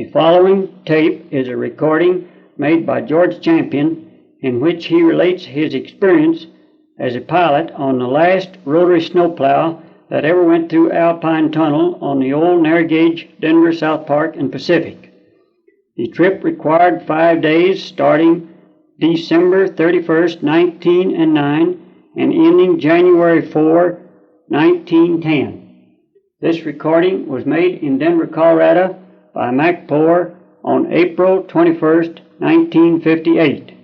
The following tape is a recording made by George Champion in which he relates his experience as a pilot on the last rotary snowplow that ever went through Alpine Tunnel on the old narrow gauge Denver, South Park, and Pacific. The trip required 5 days starting December 31st, 1909 and ending January 4, 1910. This recording was made in Denver, Colorado by Mac Poor on April 21st, 1958.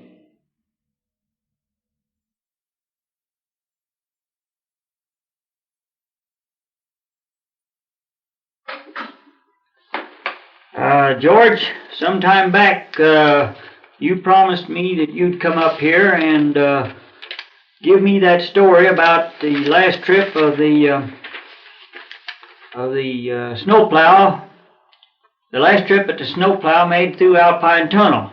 George, sometime back you promised me that you'd come up here and give me that story about the last trip of the snowplow. The last trip that the snowplow made through Alpine Tunnel.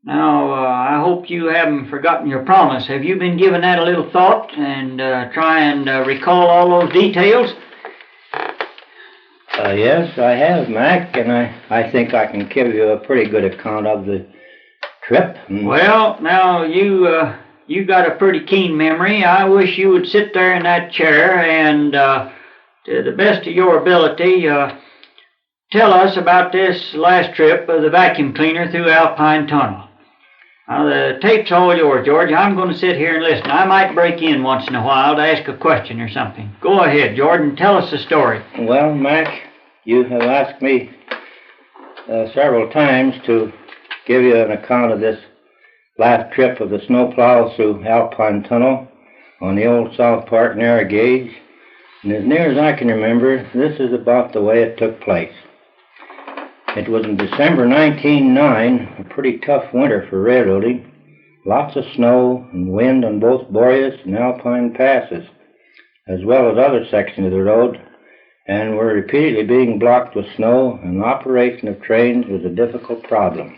Now, I hope you haven't forgotten your promise. Have you been giving that a little thought and try and recall all those details? Yes, I have, Mac, and I think I can give you a pretty good account of the trip. Well, now, you got a pretty keen memory. I wish you would sit there in that chair and, to the best of your ability, tell us about this last trip of the vacuum cleaner through Alpine Tunnel. Now, the tape's all yours, George. I'm going to sit here and listen. I might break in once in a while to ask a question or something. Go ahead, Jordan. Tell us the story. Well, Mac, you have asked me several times to give you an account of this last trip of the snowplow through Alpine Tunnel on the old South Park narrow gauge. And as near as I can remember, this is about the way it took place. It was in December 1909, a pretty tough winter for railroading. Lots of snow and wind on both Boreas and Alpine passes, as well as other sections of the road, and were repeatedly being blocked with snow, and the operation of trains was a difficult problem.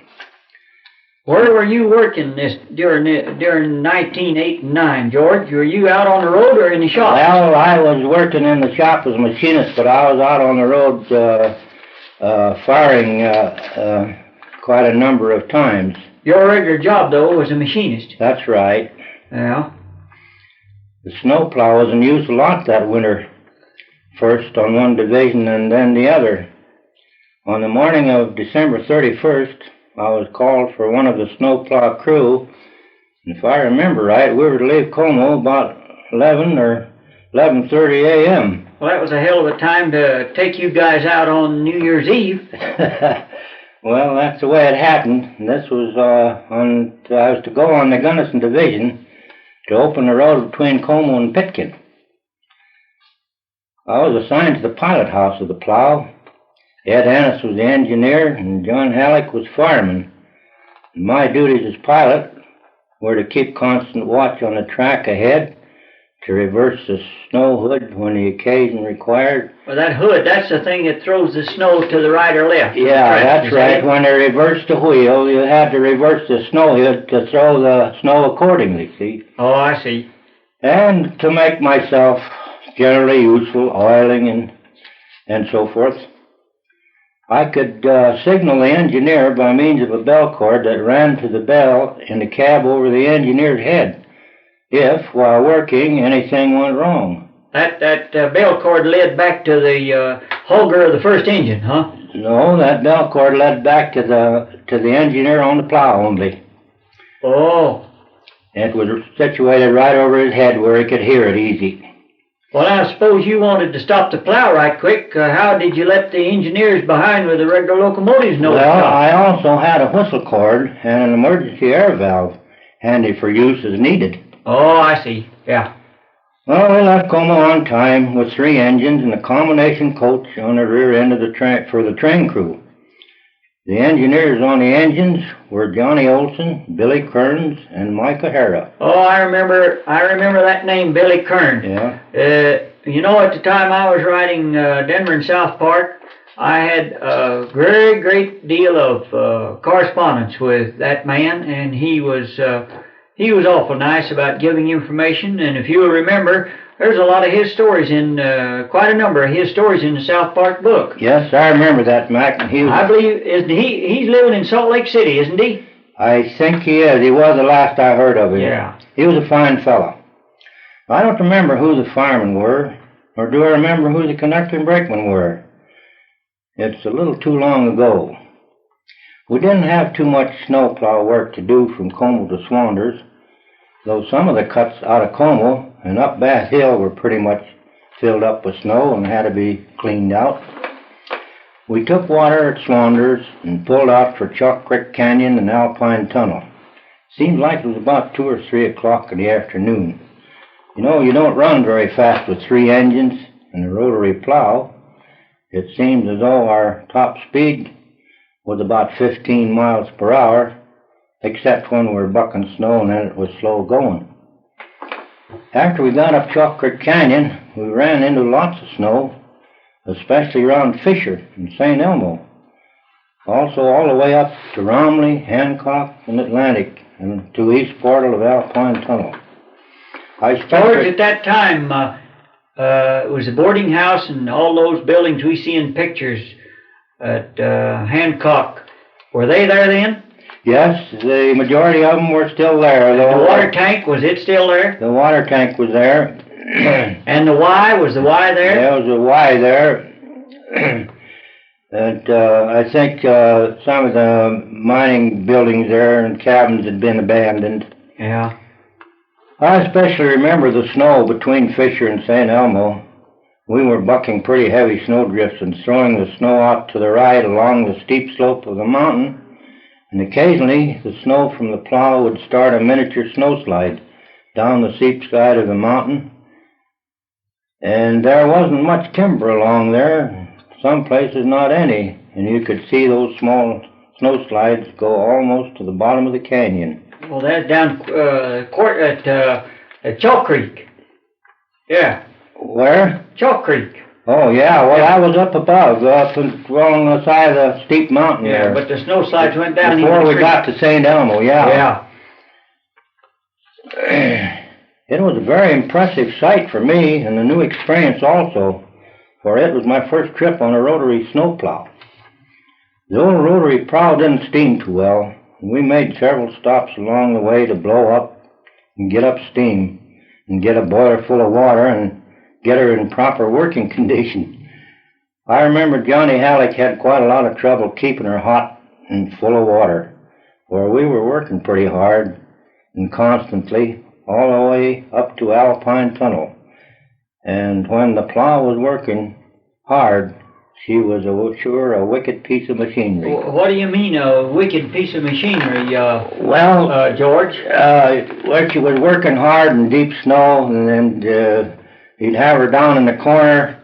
Where were you working during 1908 and 9, George? Were you out on the road or in the shop? Well, I was working in the shop as a machinist, but I was out on the road firing quite a number of times. Your regular job, though, was a machinist. That's right. Yeah. The snowplow was in use a lot that winter, first on one division and then the other. On the morning of December 31st, I was called for one of the snowplow crew, and if I remember right, we were to leave Como about 11 or 11:30 a.m. Well, that was a hell of a time to take you guys out on New Year's Eve. Well, that's the way it happened. And this was I was to go on the Gunnison Division to open the road between Como and Pitkin. I was assigned to the pilot house of the plow. Ed Annis was the engineer, and John Halleck was fireman. And my duties as pilot were to keep constant watch on the track ahead, to reverse the snow hood when the occasion required. Well, that hood, that's the thing that throws the snow to the right or left. Yeah, that's right. When they reversed the wheel, you had to reverse the snow hood to throw the snow accordingly, see? Oh, I see. And to make myself generally useful, oiling and so forth. I could signal the engineer by means of a bell cord that ran to the bell in the cab over the engineer's head, if, while working, anything went wrong. That bell cord led back to the hogger of the first engine, huh? No, that bell cord led back to the engineer on the plow only. Oh. It was situated right over his head where he could hear it easy. Well, I suppose you wanted to stop the plow right quick. How did you let the engineers behind with the regular locomotives know? Well, I also had a whistle cord and an emergency air valve handy for use as needed. Oh, I see. Yeah. Well, we left Como on time with 3 engines and a combination coach on the rear end of the train for the train crew. The engineers on the engines were Johnny Olson, Billy Kearns, and Mike O'Hara. Oh, I remember that name, Billy Kearns. Yeah. You know, at the time I was riding Denver and South Park, I had a very great deal of correspondence with that man, and he was He was awful nice about giving information, and if you will remember, there's a lot of his stories in, quite a number of his stories in the South Park book. Yes, I remember that, Mac. I believe, isn't he's living in Salt Lake City, isn't he? I think he is. He was the last I heard of him. Yeah. He was a fine fellow. I don't remember who the firemen were, nor do I remember who the conductor and brakemen were. It's a little too long ago. We didn't have too much snowplow work to do from Como to Swanders, though some of the cuts out of Como and up Bass Hill were pretty much filled up with snow and had to be cleaned out. We took water at Swanders and pulled out for Chalk Creek Canyon and Alpine Tunnel. Seemed like it was about 2 or 3 o'clock in the afternoon. You know, you don't run very fast with 3 engines and a rotary plow. It seemed as though our top speed was about 15 miles per hour, except when we were bucking snow and then it was slow going. After we got up Chalk Creek Canyon, we ran into lots of snow, especially around Fisher and St. Elmo. Also all the way up to Romley, Hancock, and Atlantic, and to East Portal of Alpine Tunnel. George, at that time, it was a boarding house and all those buildings we see in pictures at Hancock. Were they there then? Yes, the majority of them were still there. The water tank, was it still there? The water tank was there. And the Y, was the Y there? There was a Y there. And I think some of the mining buildings there and cabins had been abandoned. Yeah. I especially remember the snow between Fisher and St. Elmo. We were bucking pretty heavy snowdrifts and throwing the snow out to the right along the steep slope of the mountain, and occasionally the snow from the plow would start a miniature snowslide down the steep side of the mountain. And there wasn't much timber along there, some places not any, and you could see those small snowslides go almost to the bottom of the canyon. Well, that's down at Chalk Creek. Yeah. Where? Chalk Creek. Oh, yeah. Well, I was up above, up along the side of the steep mountain there. Yeah, but the snow slides went down before we got to St. Elmo, yeah. Yeah. It was a very impressive sight for me and a new experience also, for it was my first trip on a rotary snowplow. The old rotary plow didn't steam too well, and we made several stops along the way to blow up and get up steam and get a boiler full of water and get her in proper working condition. I remember Johnny Halleck had quite a lot of trouble keeping her hot and full of water, for we were working pretty hard and constantly all the way up to Alpine Tunnel. And when the plow was working hard, she was sure a wicked piece of machinery. What do you mean, a wicked piece of machinery, George? Well, she was working hard in deep snow, and you'd have her down in the corner.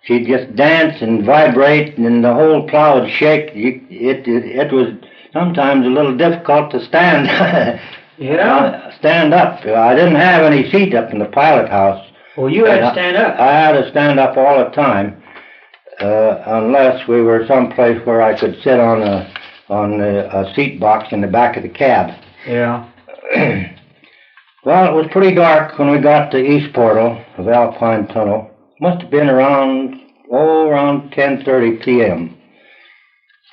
She'd just dance and vibrate, and the whole plow would shake. It was sometimes a little difficult to stand. Yeah? Stand up. I didn't have any seat up in the pilot house. Well, you had to stand up. I had to stand up all the time. Unless we were someplace where I could sit on a seat box in the back of the cab. Yeah. Well, it was pretty dark when we got to East Portal of Alpine Tunnel. Must have been around 10:30 p.m.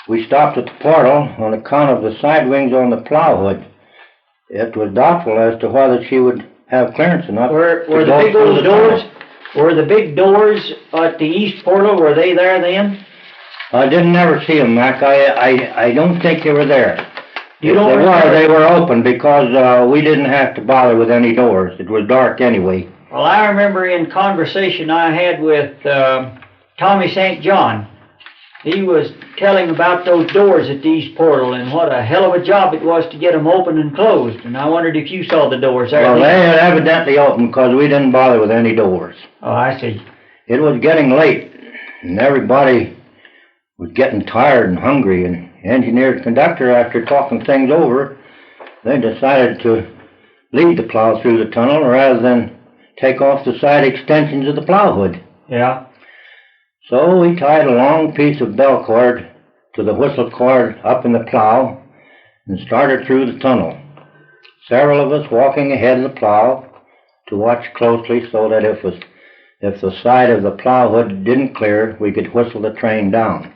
We stopped at the portal on account of the side wings on the plow hood. It was doubtful as to whether she would have clearance enough. Were the big old doors? Were the big doors at the East Portal, were they there then? I didn't ever see them, Mac. I don't think they were there. You don't remember? They were open because we didn't have to bother with any doors. It was dark anyway. Well, I remember in conversation I had with Tommy St. John, he was telling about those doors at the East Portal and what a hell of a job it was to get them open and closed. And I wondered if you saw the doors there. Well, they had evidently opened because we didn't bother with any doors. Oh, I see. It was getting late, and everybody was getting tired and hungry, and engineer and conductor, after talking things over, they decided to lead the plow through the tunnel rather than take off the side extensions of the plow hood. Yeah. So we tied a long piece of bell cord to the whistle cord up in the plow and started through the tunnel. several of us walking ahead of the plow to watch closely so that if the side of the plow hood didn't clear, we could whistle the train down.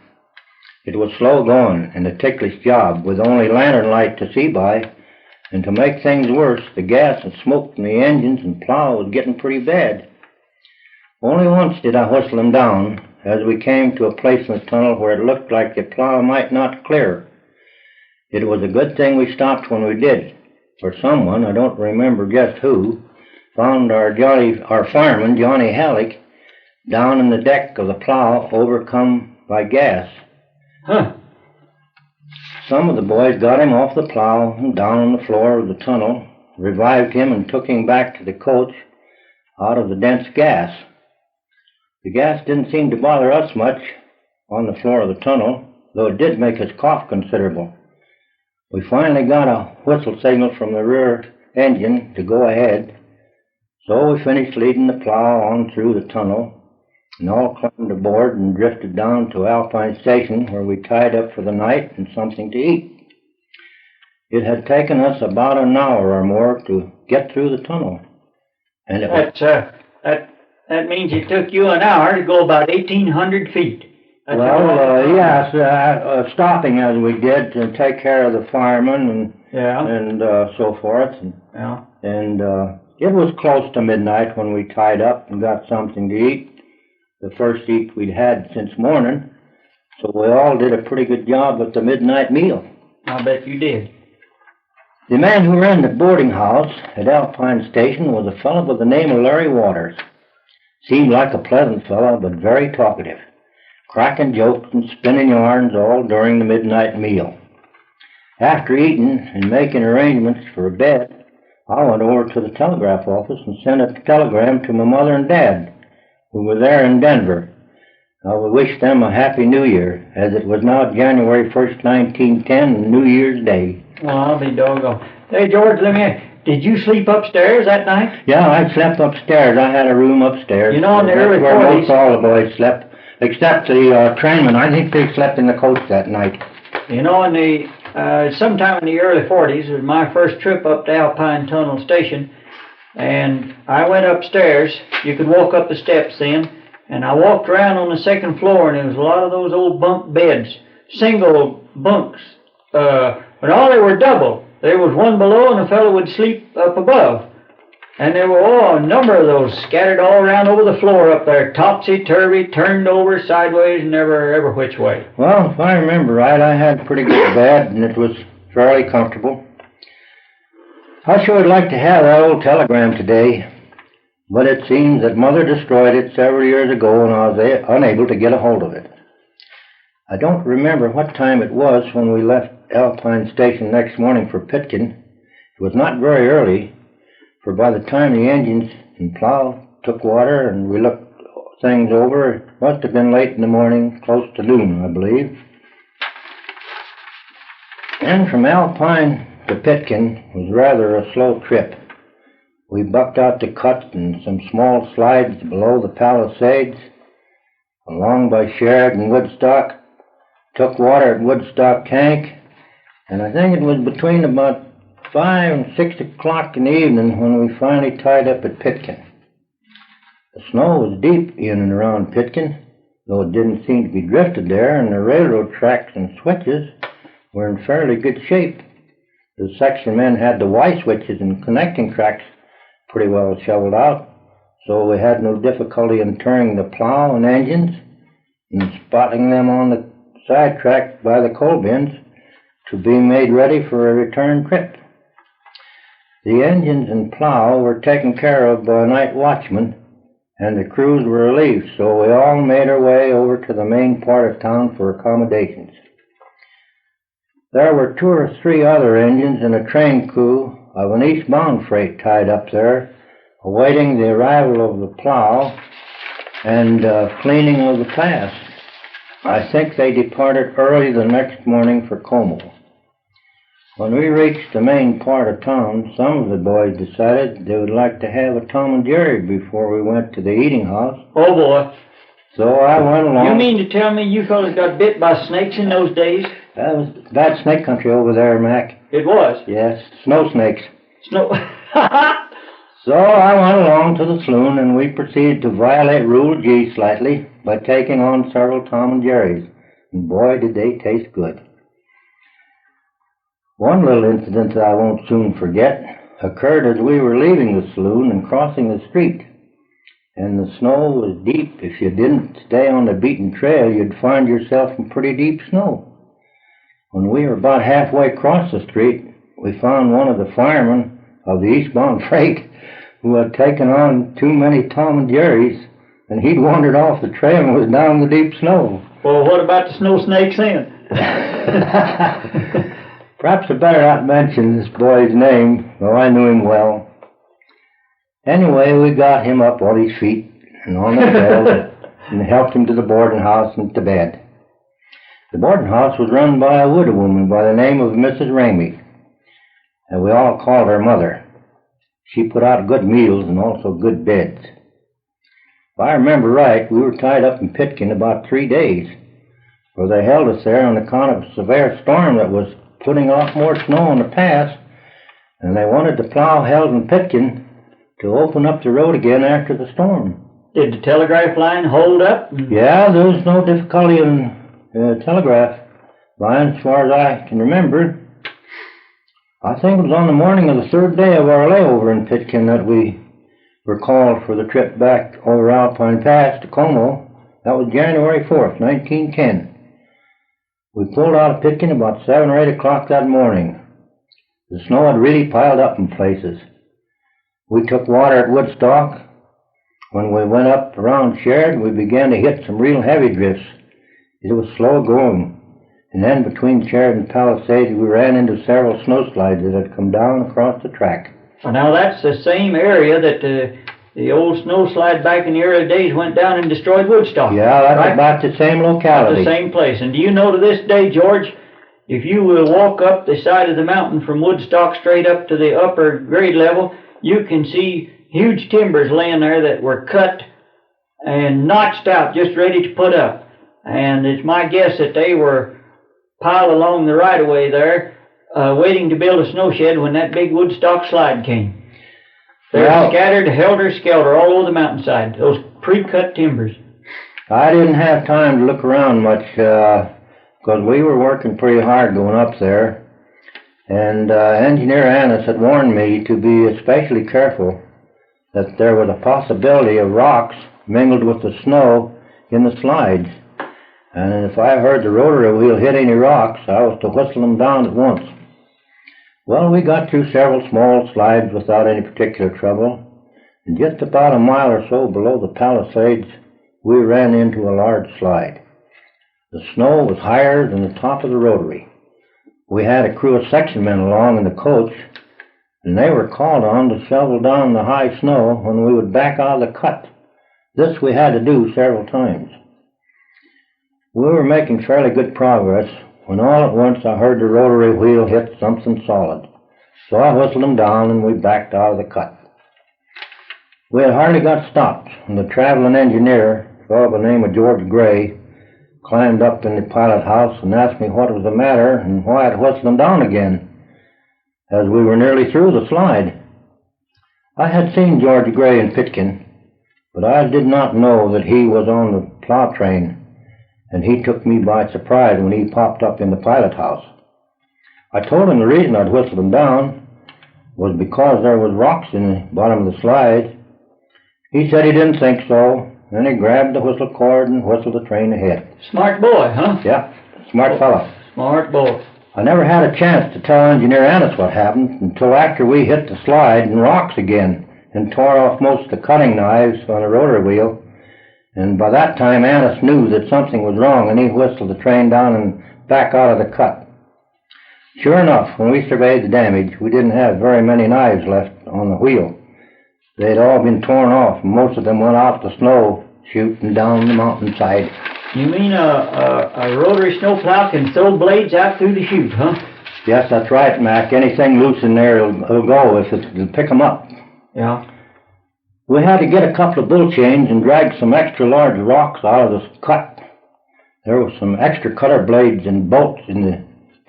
It was slow going and a ticklish job, with only lantern light to see by, and to make things worse, the gas and smoke from the engines and plow was getting pretty bad. Only once did I whistle them down, as we came to a place in the tunnel where it looked like the plow might not clear. It was a good thing we stopped when we did, for someone, I don't remember just who, found our fireman, Johnny Halleck, down in the deck of the plow, overcome by gas. Huh. Some of the boys got him off the plow and down on the floor of the tunnel, revived him and took him back to the coach out of the dense gas. The gas didn't seem to bother us much on the floor of the tunnel, though it did make us cough considerable. We finally got a whistle signal from the rear engine to go ahead, so we finished leading the plow on through the tunnel, and all climbed aboard and drifted down to Alpine Station, where we tied up for the night and something to eat. It had taken us about an hour or more to get through the tunnel, and it was... That means it took you an hour to go about 1,800 feet. Yes, stopping as we did to take care of the firemen and so forth. And it was close to midnight when we tied up and got something to eat. The first eat we'd had since morning, so we all did a pretty good job at the midnight meal. I bet you did. The man who ran the boarding house at Alpine Station was a fellow by the name of Larry Waters. Seemed like a pleasant fellow, but very talkative, cracking jokes and spinning yarns all during the midnight meal. After eating and making arrangements for a bed, I went over to the telegraph office and sent a telegram to my mother and dad, who were there in Denver. I would wish them a Happy New Year, as it was now January 1st, 1910, and New Year's Day. Well, I'll be doggone. Hey, George, did you sleep upstairs that night? Yeah, I slept upstairs. I had a room upstairs. You know, in the early 40s... where most all the boys slept, except the trainmen. I think they slept in the coach that night. You know, sometime in the early 40s, it was my first trip up to Alpine Tunnel Station, and I went upstairs. You could walk up the steps then, and I walked around on the second floor, and there was a lot of those old bunk beds, single bunks, but all they were double. There was one below, and a fellow would sleep up above. And there were a number of those scattered all around over the floor up there, topsy-turvy, turned over sideways, and every which way. Well, if I remember right, I had a pretty good bed, and it was fairly comfortable. I sure would like to have that old telegram today, but it seems that Mother destroyed it several years ago, and I was unable to get a hold of it. I don't remember what time it was when we left Alpine Station next morning for Pitkin. It was not very early, for by the time the engines and plow took water and we looked things over, it must have been late in the morning, close to noon, I believe. And from Alpine to Pitkin was rather a slow trip. We bucked out the cut and some small slides below the Palisades, along by Sherrod and Woodstock, took water at Woodstock Tank, and I think it was between about 5 and 6 o'clock in the evening when we finally tied up at Pitkin. The snow was deep in and around Pitkin, though it didn't seem to be drifted there, and the railroad tracks and switches were in fairly good shape. The section men had the Y switches and connecting tracks pretty well shoveled out, so we had no difficulty in turning the plow and engines and spotting them on the side track by the coal bins to be made ready for a return trip. The engines and plow were taken care of by a night watchman, and the crews were relieved, so we all made our way over to the main part of town for accommodations. There were 2 or 3 other engines and a train crew of an eastbound freight tied up there, awaiting the arrival of the plow and cleaning of the pass. I think they departed early the next morning for Como. When we reached the main part of town, some of the boys decided they would like to have a Tom and Jerry before we went to the eating house. Oh, boy. So I went along. You mean to tell me you fellas got bit by snakes in those days? That was bad snake country over there, Mac. It was? Yes, snow snakes. Snow. So I went along to the saloon, and we proceeded to violate Rule G slightly by taking on several Tom and Jerry's, and boy, did they taste good. One little incident that I won't soon forget occurred as we were leaving the saloon and crossing the street, and the snow was deep. If you didn't stay on the beaten trail, you'd find yourself in pretty deep snow. When we were about halfway across the street, we found one of the firemen of the eastbound freight who had taken on too many Tom and Jerry's, and he'd wandered off the trail and was down in the deep snow. Well, what about the snow snakes then? Perhaps I better not mention this boy's name, though I knew him well. Anyway, we got him up on his feet and on the trail and helped him to the boarding house and to bed. The boarding house was run by a widow woman by the name of Mrs. Ramey, and we all called her Mother. She put out good meals and also good beds. If I remember right, we were tied up in Pitkin about 3 days, for they held us there on account of a severe storm that was putting off more snow on the pass, and they wanted the plow held in Pitkin to open up the road again after the storm. Did the telegraph line hold up? Yeah, there was no difficulty in the telegraph line as far as I can remember. I think it was on the morning of the third day of our layover in Pitkin that we were called for the trip back over Alpine Pass to Como. That was January 4th, 1910. We pulled out of Pitkin about 7 or 8 o'clock that morning. The snow had really piled up in places. We took water at Woodstock. When we went up around Sheridan, we began to hit some real heavy drifts. It was slow going. And then between Sheridan and Palisades, we ran into several snowslides that had come down across the track. Well, now that's the same area that the old snowslide back in the early days went down and destroyed Woodstock. Yeah, that's right? about the same locality. That's the same place. And do you know to this day, George, if you will walk up the side of the mountain from Woodstock straight up to the upper grade level, you can see huge timbers laying there that were cut and notched out, just ready to put up. And it's my guess that they were piled along the right-of-way there, waiting to build a snow shed when that big Woodstock slide came. They're scattered helter-skelter all over the mountainside, those pre-cut timbers. I didn't have time to look around much because we were working pretty hard going up there. And Engineer Annis had warned me to be especially careful that there was a possibility of rocks mingled with the snow in the slides. And if I heard the rotary wheel hit any rocks, I was to whistle them down at once. Well, we got through several small slides without any particular trouble, and just about a mile or so below the Palisades, we ran into a large slide. The snow was higher than the top of the rotary. We had a crew of section men along in the coach, and they were called on to shovel down the high snow when we would back out of the cut. This we had to do several times. We were making fairly good progress when all at once I heard the rotary wheel hit something solid. So I whistled them down and we backed out of the cut. We had hardly got stopped when the traveling engineer, a fellow by the name of George Gray, climbed up in the pilot house and asked me what was the matter and why I'd whistled them down again, as we were nearly through the slide. I had seen George Gray in Pitkin, but I did not know that he was on the plow train, and he took me by surprise when he popped up in the pilot house. I told him the reason I'd whistled him down was because there was rocks in the bottom of the slide. He said he didn't think so, and he grabbed the whistle cord and whistled the train ahead. Smart boy, huh? Yeah, smart fella. Smart boy. I never had a chance to tell Engineer Annis what happened until after we hit the slide and rocks again and tore off most of the cutting knives on the rotary wheel. And by that time, Annis knew that something was wrong, and he whistled the train down and back out of the cut. Sure enough, when we surveyed the damage, we didn't have very many knives left on the wheel. They'd all been torn off, and most of them went out the snow chute and down the mountainside. You mean a rotary snowplow can throw blades out through the chute, huh? Yes, that's right, Mac. Anything loose in there, it'll go if it'll pick them up. Yeah. We had to get a couple of bull chains and drag some extra large rocks out of the cut. There was some extra cutter blades and bolts in the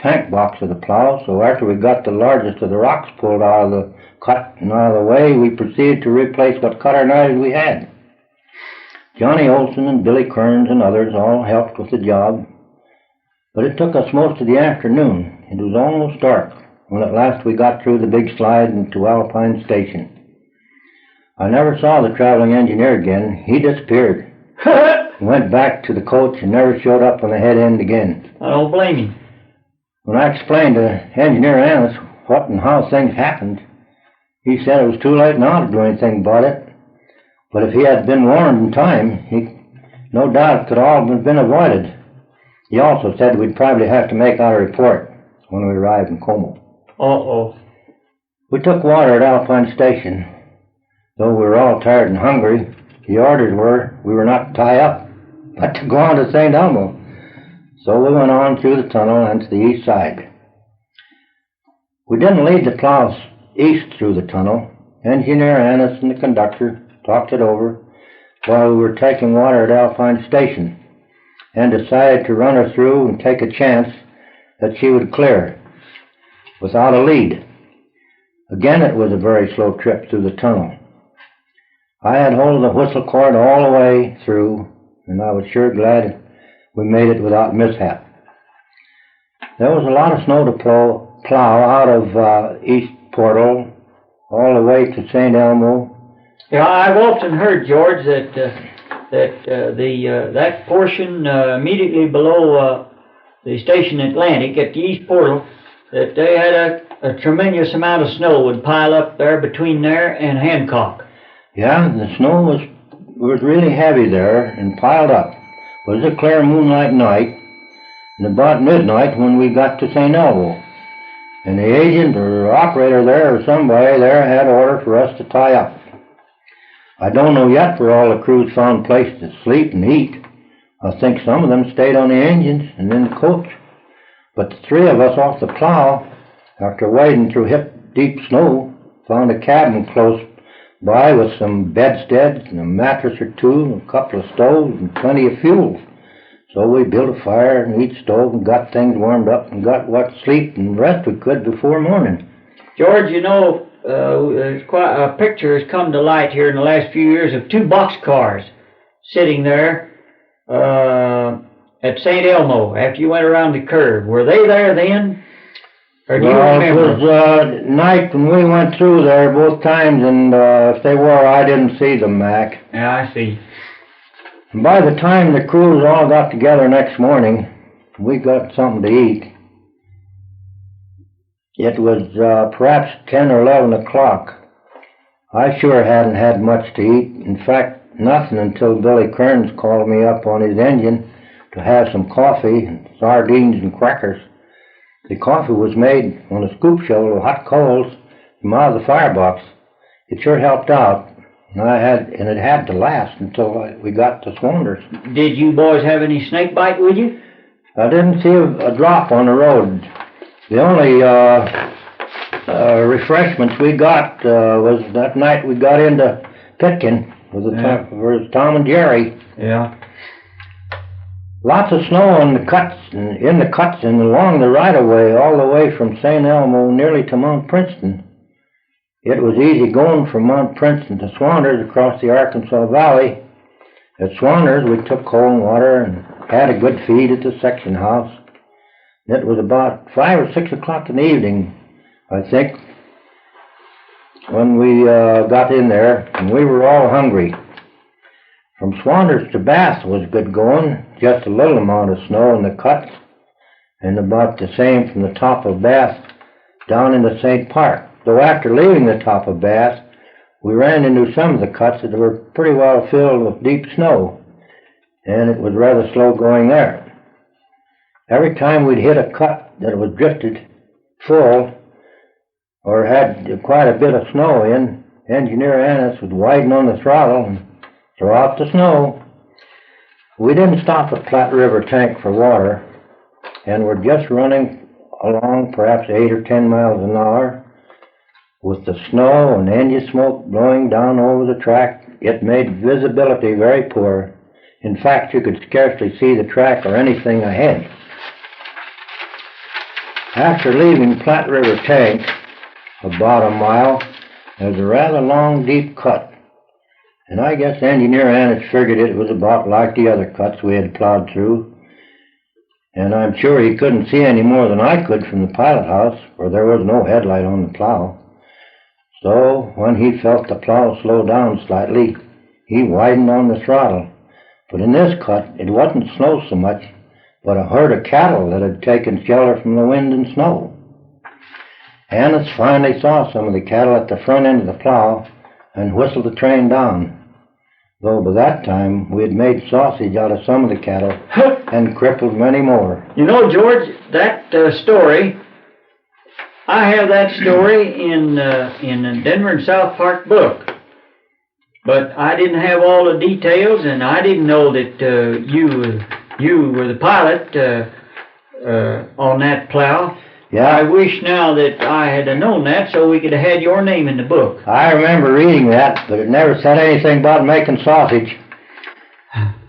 tank box of the plow, so after we got the largest of the rocks pulled out of the cut and out of the way, we proceeded to replace what cutter knives we had. Johnny Olson and Billy Kearns and others all helped with the job, but it took us most of the afternoon. It was almost dark when at last we got through the big slide into Alpine Station. I never saw the traveling engineer again. He disappeared. Went back to the coach and never showed up on the head end again. I don't blame him. When I explained to Engineer Annis what and how things happened, he said it was too late now to do anything about it. But if he had been warned in time, no doubt it could all have been avoided. He also said we'd probably have to make out a report when we arrived in Como. Uh-oh. We took water at Alpine Station. Though we were all tired and hungry, the orders were we were not to tie up, but to go on to St. Elmo. So we went on through the tunnel and to the east side. We didn't lead the plows east through the tunnel. Engineer Annis and the conductor talked it over while we were taking water at Alpine Station and decided to run her through and take a chance that she would clear without a lead. Again, it was a very slow trip through the tunnel. I had hold of the whistle cord all the way through, and I was sure glad we made it without mishap. There was a lot of snow to plow out of East Portal all the way to St. Elmo. Yeah, I've often heard, George, that portion immediately below the station Atlantic at the East Portal, that they had a tremendous amount of snow would pile up there between there and Hancock. Yeah, the snow was really heavy there and piled up. It was a clear moonlight night, and about midnight when we got to St. Elmo. And the agent or operator there or somebody there had order for us to tie up. I don't know yet where all the crews found places to sleep and eat. I think some of them stayed on the engines and in the coach. But the three of us off the plow, after wading through hip-deep snow, found a cabin close by with some bedsteads and a mattress or two and a couple of stoves and plenty of fuel. So we built a fire in each stove and got things warmed up and got what sleep and rest we could before morning. George, you know, there's quite a picture has come to light here in the last few years of two boxcars sitting there at St. Elmo after you went around the curve. Were they there then? Or do you remember? It was night when we went through there both times, and if they were, I didn't see them, Mac. Yeah, I see. And by the time the crews all got together next morning, we got something to eat. It was perhaps 10 or 11 o'clock. I sure hadn't had much to eat. In fact, nothing until Billy Kearns called me up on his engine to have some coffee and sardines and crackers. The coffee was made on a scoop shovel of hot coals from out of the firebox. It sure helped out, and it had to last until we got to Swanders. Did you boys have any snake bite with you? I didn't see a drop on the road. The only refreshments we got was that night we got into Pitkin with Tom and Jerry. Yeah. Lots of snow on the cuts and in the cuts and along the right-of-way all the way from St. Elmo nearly to Mount Princeton. It was easy going from Mount Princeton to Swanders across the Arkansas Valley. At Swanders we took cold water and had a good feed at the section house. It was about 5 or 6 o'clock in the evening, I think, when we got in there, and we were all hungry. From Swanders to Bath was good going, just a little amount of snow in the cuts, and about the same from the top of Bath down into St. Park. Though after leaving the top of Bath, we ran into some of the cuts that were pretty well filled with deep snow, and it was rather slow going there. Every time we'd hit a cut that was drifted full or had quite a bit of snow in, Engineer Annis would widen on the throttle and throw out the snow. We didn't stop at Platte River Tank for water, and were just running along perhaps 8 or 10 miles an hour. With the snow and engine smoke blowing down over the track, it made visibility very poor. In fact, you could scarcely see the track or anything ahead. After leaving Platte River Tank, about a mile, there's a rather long, deep cut. And I guess Engineer Annis figured it was about like the other cuts we had plowed through. And I'm sure he couldn't see any more than I could from the pilot house, for there was no headlight on the plow. So when he felt the plow slow down slightly, he widened on the throttle. But in this cut, it wasn't snow so much, but a herd of cattle that had taken shelter from the wind and snow. Annis finally saw some of the cattle at the front end of the plow and whistled the train down. Though by that time we had made sausage out of some of the cattle and crippled many more. You know, George, that story, I have that story in the Denver and South Park book. But I didn't have all the details, and I didn't know that you were the pilot on that plow. Yeah. I wish now that I had known that so we could have had your name in the book. I remember reading that, but it never said anything about making sausage.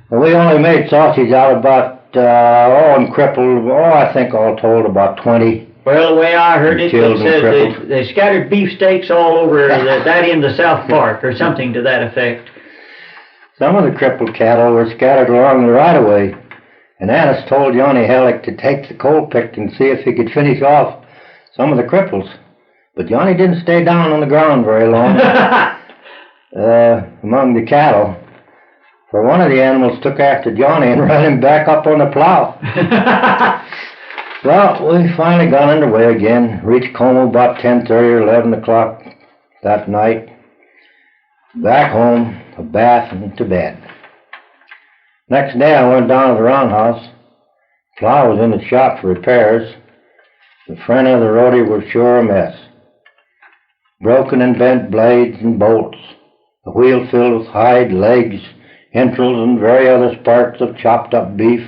We only made sausage out of about, and crippled, I think all told about 20. Well, the way I heard it, they said they scattered beefsteaks all over that end of South Park, or something to that effect. Some of the crippled cattle were scattered along the right-of-way, and Annis told Johnny Hellick to take the coal pick and see if he could finish off some of the cripples. But Johnny didn't stay down on the ground very long among the cattle, for one of the animals took after Johnny and ran him back up on the plow. Well, we finally got underway again, reached Como about 10:30 or 11 o'clock that night. Back home, a bath, and to bed. Next day I went down to the roundhouse. Plow was in the shop for repairs. The front of the rotary was sure a mess. Broken and bent blades and bolts, the wheel filled with hide, legs, entrails, and various other parts of chopped up beef,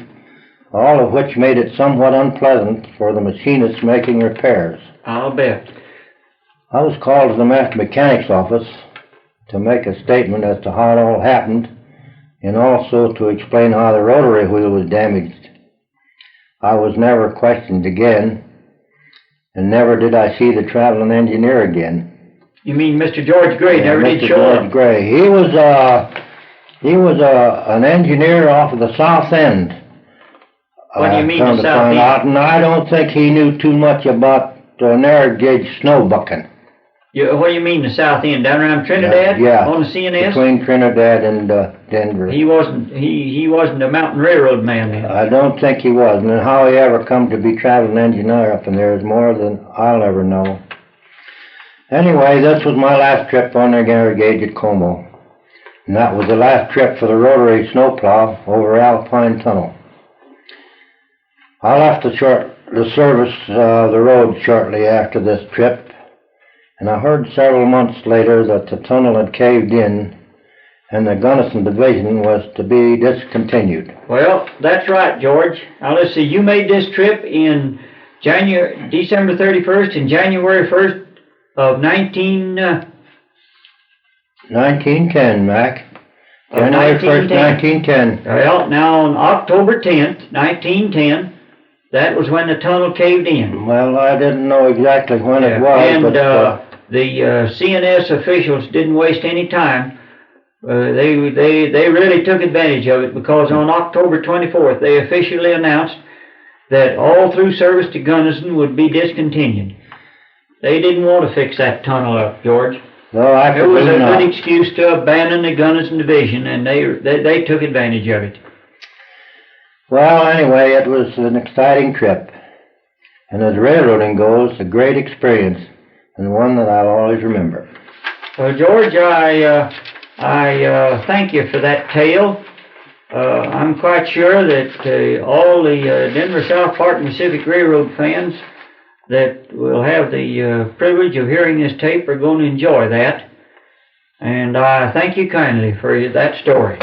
all of which made it somewhat unpleasant for the machinists making repairs. I'll bet. I was called to the master mechanic's office to make a statement as to how it all happened, and also to explain how the rotary wheel was damaged. I was never questioned again, and never did I see the traveling engineer again. You mean Mr. George Gray never did show up? George Gray. He was an engineer off of the south end. What do you mean the south end? And I don't think he knew too much about narrow gauge snow bucking. What do you mean the south end? Down around Trinidad? Yeah. On the CNS? Between Trinidad and Denver. He wasn't a mountain railroad man then. I don't think he was. And how he ever come to be traveling engineer up in there is more than I'll ever know. Anyway, this was my last trip on the narrow gauge at Como. And that was the last trip for the Rotary Snowplow over Alpine Tunnel. I left the service, the road shortly after this trip, and I heard several months later that the tunnel had caved in and the Gunnison Division was to be discontinued. Well, that's right, George. Now let's see, you made this trip in December 31st and January 1st of 1910, Mac. January 1st, 1910. Well, now on October 10th, 1910, that was when the tunnel caved in. Well, I didn't know exactly when it was. And the CNS officials didn't waste any time. They really took advantage of it, because on October 24th, they officially announced that all through service to Gunnison would be discontinued. They didn't want to fix that tunnel up, George. No, it was a good excuse to abandon the Gunnison Division, and they took advantage of it. Well, anyway, it was an exciting trip, and as railroading goes, a great experience, and one that I'll always remember. Well, George, I thank you for that tale. I'm quite sure that all the Denver South Park and Pacific Railroad fans that will have the privilege of hearing this tape are going to enjoy that. And I thank you kindly for that story.